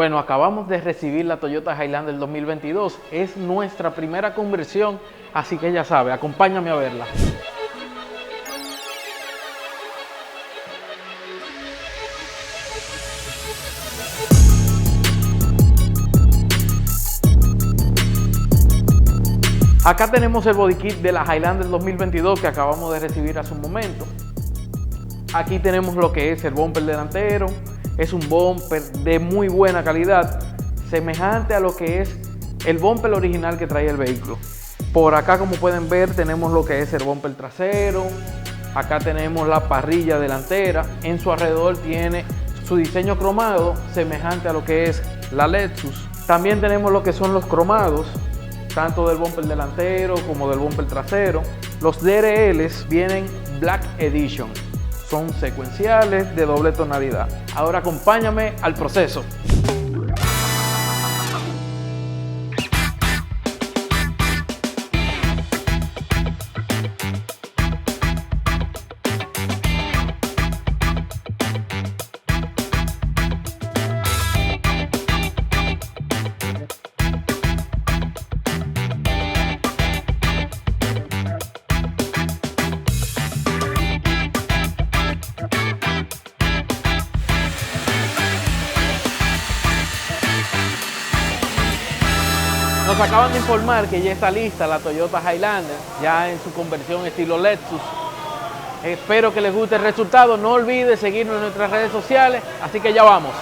Bueno, acabamos de recibir la Toyota Highlander 2022. Es nuestra primera conversión, así que ya sabe, acompáñame a verla. Acá tenemos el body kit de la Highlander 2022 que acabamos de recibir hace un momento. Aquí tenemos lo que es el bumper delantero. Es un bumper de muy buena calidad, semejante a lo que es el bumper original que trae el vehículo. Por acá, como pueden ver, tenemos lo que es el bumper trasero. Acá tenemos la parrilla delantera. En su alrededor tiene su diseño cromado, semejante a lo que es la Lexus. También tenemos lo que son los cromados, tanto del bumper delantero como del bumper trasero. Los DRLs vienen Black Edition. Son secuenciales de doble tonalidad. Ahora acompáñame al proceso. Nos acaban de informar que ya está lista la Toyota Highlander, ya en su conversión estilo Lexus. Espero que les guste el resultado. No olvides seguirnos en nuestras redes sociales, así que ya vamos.